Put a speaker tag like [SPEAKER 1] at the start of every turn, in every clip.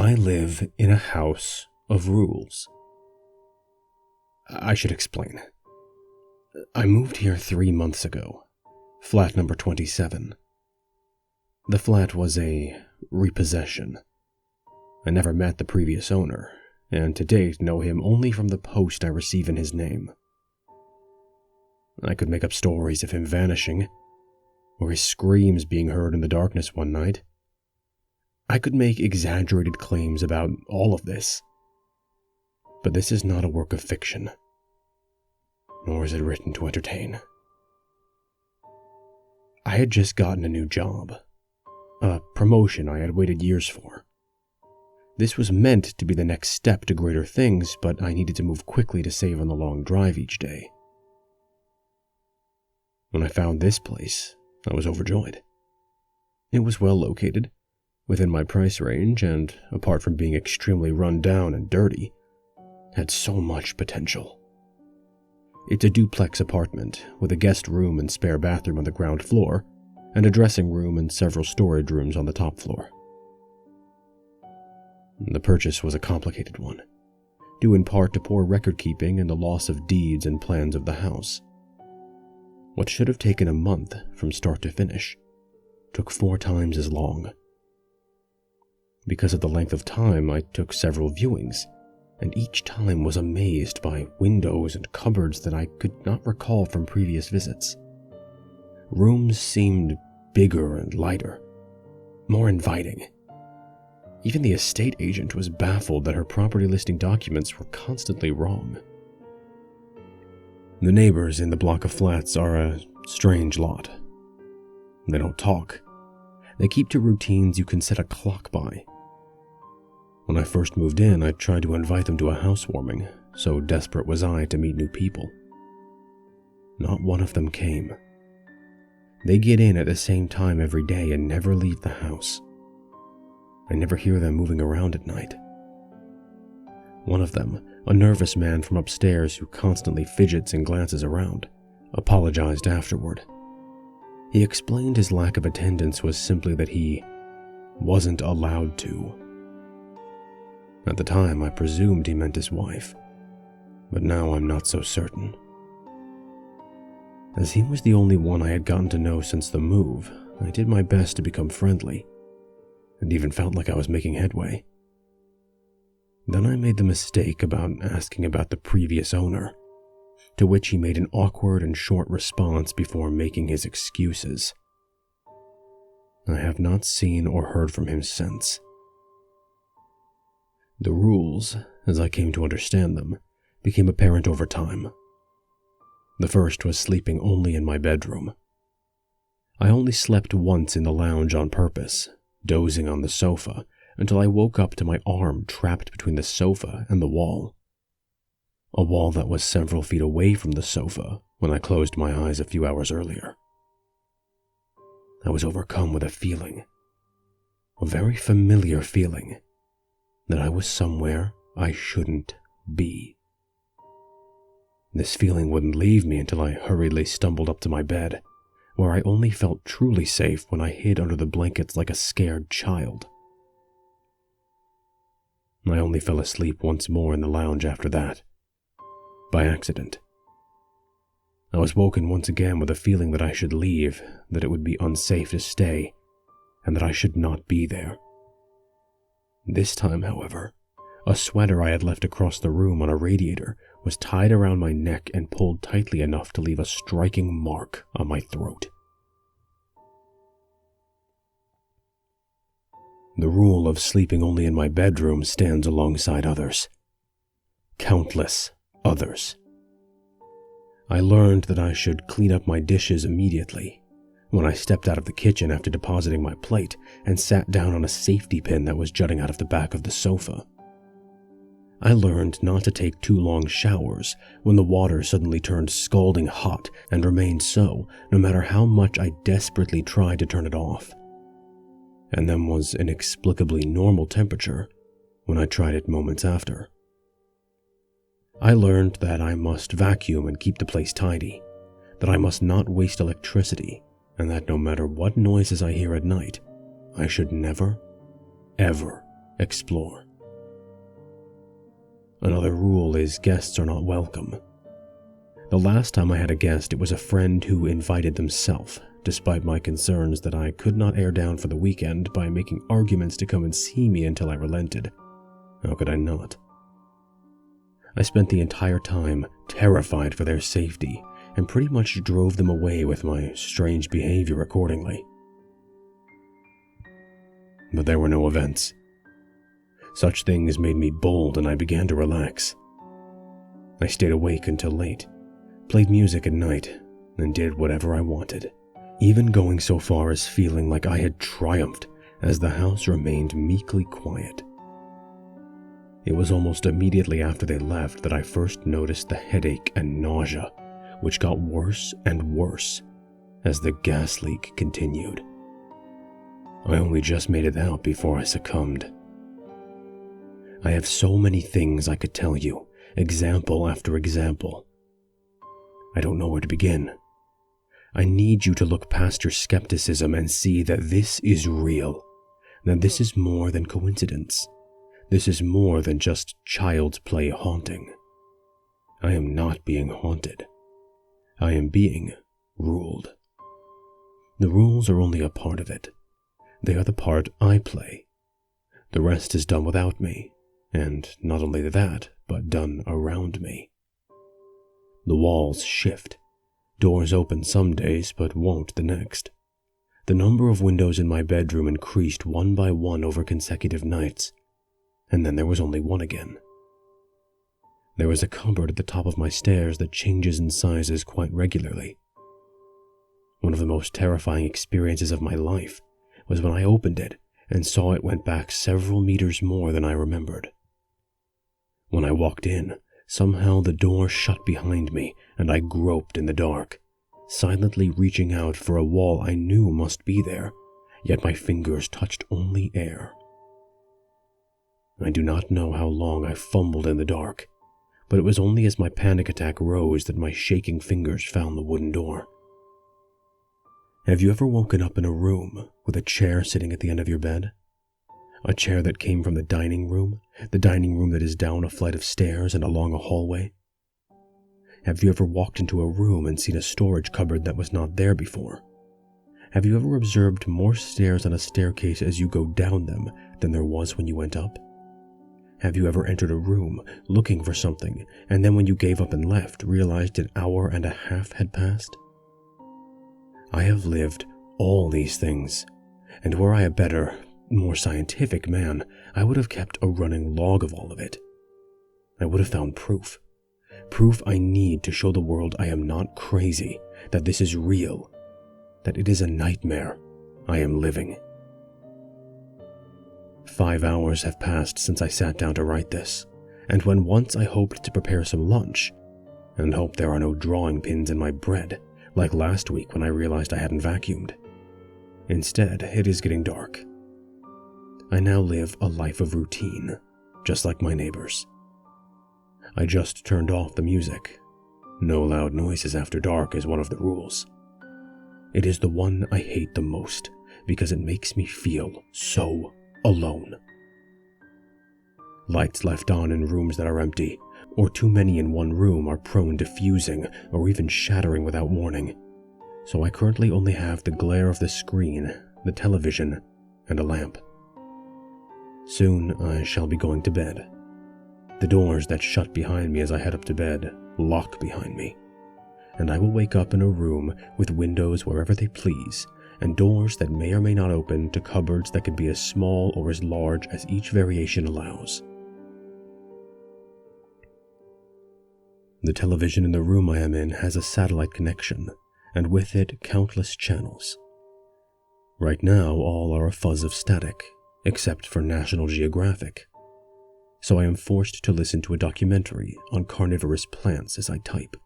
[SPEAKER 1] I live in a house of rules. I should explain. I moved here 3 months ago, flat number 27. The flat was a repossession. I never met the previous owner, and to date know him only from the post I receive in his name. I could make up stories of him vanishing, or his screams being heard in the darkness one night. I could make exaggerated claims about all of this. But this is not a work of fiction, nor is it written to entertain. I had just gotten a new job, a promotion I had waited years for. This was meant to be the next step to greater things, but I needed to move quickly to save on the long drive each day. When I found this place, I was overjoyed. It was well located, within my price range, and apart from being extremely run down and dirty, had so much potential. It's a duplex apartment with a guest room and spare bathroom on the ground floor, and a dressing room and several storage rooms on the top floor. The purchase was a complicated one, due in part to poor record keeping and the loss of deeds and plans of the house. What should have taken a month from start to finish took 4 times as long. Because of the length of time, I took several viewings, and each time was amazed by windows and cupboards that I could not recall from previous visits. Rooms seemed bigger and lighter, more inviting. Even the estate agent was baffled that her property listing documents were constantly wrong. The neighbors in the block of flats are a strange lot. They don't talk. They keep to routines you can set a clock by. When I first moved in, I tried to invite them to a housewarming, so desperate was I to meet new people. Not one of them came. They get in at the same time every day and never leave the house. I never hear them moving around at night. One of them, a nervous man from upstairs who constantly fidgets and glances around, apologized afterward. He explained his lack of attendance was simply that he wasn't allowed to. At the time, I presumed he meant his wife, but now I'm not so certain. As he was the only one I had gotten to know since the move, I did my best to become friendly, and even felt like I was making headway. Then I made the mistake about asking about the previous owner, to which he made an awkward and short response before making his excuses. I have not seen or heard from him since. The rules, as I came to understand them, became apparent over time. The first was sleeping only in my bedroom. I only slept once in the lounge on purpose, dozing on the sofa until I woke up to my arm trapped between the sofa and the wall. A wall that was several feet away from the sofa when I closed my eyes a few hours earlier. I was overcome with a feeling, a very familiar feeling, that I was somewhere I shouldn't be. This feeling wouldn't leave me until I hurriedly stumbled up to my bed, where I only felt truly safe when I hid under the blankets like a scared child. I only fell asleep once more in the lounge after that, by accident. I was woken once again with a feeling that I should leave, that it would be unsafe to stay, and that I should not be there. This time, however, a sweater I had left across the room on a radiator was tied around my neck and pulled tightly enough to leave a striking mark on my throat. The rule of sleeping only in my bedroom stands alongside others. Countless others. I learned that I should clean up my dishes immediately when I stepped out of the kitchen after depositing my plate and sat down on a safety pin that was jutting out of the back of the sofa. I learned not to take too long showers when the water suddenly turned scalding hot and remained so no matter how much I desperately tried to turn it off, and then was inexplicably normal temperature when I tried it moments after. I learned that I must vacuum and keep the place tidy, that I must not waste electricity, and that no matter what noises I hear at night, I should never, ever explore. Another rule is guests are not welcome. The last time I had a guest, it was a friend who invited themselves, despite my concerns that I could not air down for the weekend by making arguments to come and see me until I relented. How could I not? I spent the entire time terrified for their safety and pretty much drove them away with my strange behavior accordingly. But there were no events. Such things made me bold and I began to relax. I stayed awake until late, played music at night, and did whatever I wanted, even going so far as feeling like I had triumphed as the house remained meekly quiet. It was almost immediately after they left that I first noticed the headache and nausea, which got worse and worse as the gas leak continued. I only just made it out before I succumbed. I have so many things I could tell you, example after example. I don't know where to begin. I need you to look past your skepticism and see that this is real, that this is more than coincidence. This is more than just child's play haunting. I am not being haunted. I am being ruled. The rules are only a part of it. They are the part I play. The rest is done without me, and not only that, but done around me. The walls shift. Doors open some days, but won't the next. The number of windows in my bedroom increased one by one over consecutive nights, and then there was only one again. There is a cupboard at the top of my stairs that changes in sizes quite regularly. One of the most terrifying experiences of my life was when I opened it and saw it went back several meters more than I remembered. When I walked in, somehow the door shut behind me and I groped in the dark, silently reaching out for a wall I knew must be there, yet my fingers touched only air. I do not know how long I fumbled in the dark, but it was only as my panic attack rose that my shaking fingers found the wooden door. Have you ever woken up in a room with a chair sitting at the end of your bed? A chair that came from the dining room that is down a flight of stairs and along a hallway? Have you ever walked into a room and seen a storage cupboard that was not there before? Have you ever observed more stairs on a staircase as you go down them than there was when you went up? Have you ever entered a room looking for something and then when you gave up and left realized an hour and a half had passed? I have lived all these things, and were I a better, more scientific man, I would have kept a running log of all of it. I would have found proof. Proof I need to show the world I am not crazy, that this is real, that it is a nightmare I am living. 5 hours have passed since I sat down to write this, and when once I hoped to prepare some lunch, and hope there are no drawing pins in my bread, like last week when I realized I hadn't vacuumed. Instead, it is getting dark. I now live a life of routine, just like my neighbors. I just turned off the music. No loud noises after dark is one of the rules. It is the one I hate the most because it makes me feel so alone. Lights left on in rooms that are empty, or too many in one room, are prone to fusing or even shattering without warning. So I currently only have the glare of the screen, the television, and a lamp. Soon I shall be going to bed. The doors that shut behind me as I head up to bed lock behind me, and I will wake up in a room with windows wherever they please, and doors that may or may not open to cupboards that could be as small or as large as each variation allows. The television in the room I am in has a satellite connection, and with it countless channels. Right now, all are a fuzz of static, except for National Geographic. So I am forced to listen to a documentary on carnivorous plants as I type.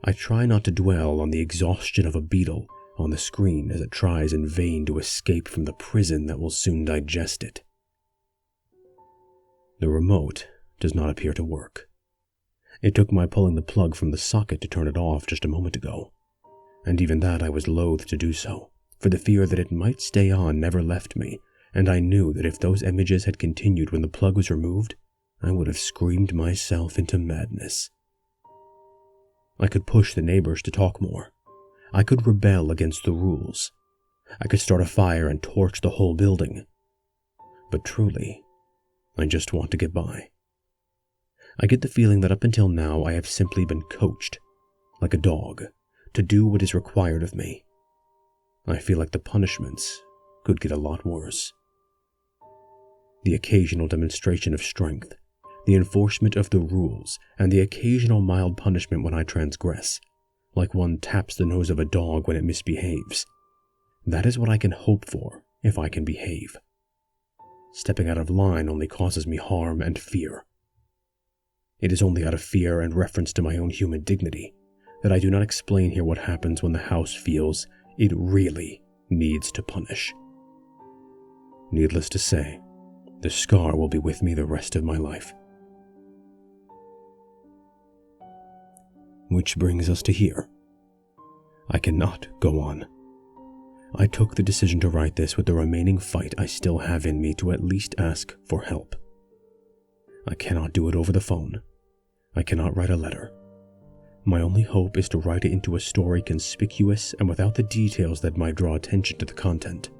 [SPEAKER 1] I try not to dwell on the exhaustion of a beetle on the screen as it tries in vain to escape from the prison that will soon digest it. The remote does not appear to work. It took my pulling the plug from the socket to turn it off just a moment ago, and even that I was loath to do so, for the fear that it might stay on never left me, and I knew that if those images had continued when the plug was removed, I would have screamed myself into madness. I could push the neighbors to talk more. I could rebel against the rules. I could start a fire and torch the whole building. But truly, I just want to get by. I get the feeling that up until now I have simply been coached, like a dog, to do what is required of me. I feel like the punishments could get a lot worse. The occasional demonstration of strength, the enforcement of the rules, and the occasional mild punishment when I transgress, like one taps the nose of a dog when it misbehaves. That is what I can hope for if I can behave. Stepping out of line only causes me harm and fear. It is only out of fear and reference to my own human dignity that I do not explain here what happens when the house feels it really needs to punish. Needless to say, the scar will be with me the rest of my life. Which brings us to here. I cannot go on. I took the decision to write this with the remaining fight I still have in me to at least ask for help. I cannot do it over the phone. I cannot write a letter. My only hope is to write it into a story conspicuous and without the details that might draw attention to the content.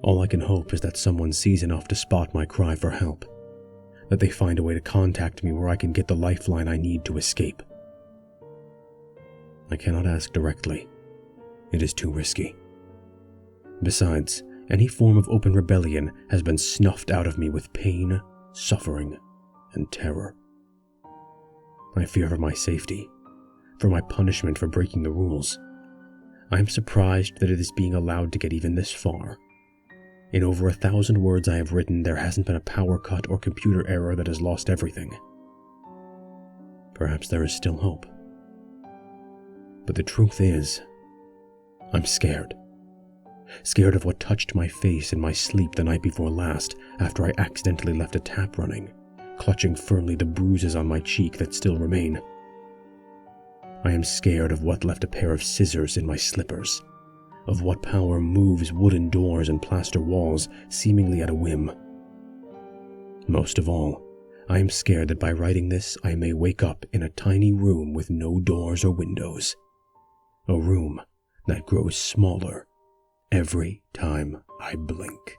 [SPEAKER 1] All I can hope is that someone sees enough to spot my cry for help, that they find a way to contact me where I can get the lifeline I need to escape. I cannot ask directly. It is too risky. Besides, any form of open rebellion has been snuffed out of me with pain, suffering, and terror. I fear for my safety, for my punishment for breaking the rules. I am surprised that it is being allowed to get even this far. In over 1,000 words I have written, there hasn't been a power cut or computer error that has lost everything. Perhaps there is still hope. But the truth is, I'm scared. Scared of what touched my face in my sleep the night before last after I accidentally left a tap running, clutching firmly the bruises on my cheek that still remain. I am scared of what left a pair of scissors in my slippers, of what power moves wooden doors and plaster walls seemingly at a whim. Most of all, I am scared that by writing this I may wake up in a tiny room with no doors or windows. A room that grows smaller every time I blink.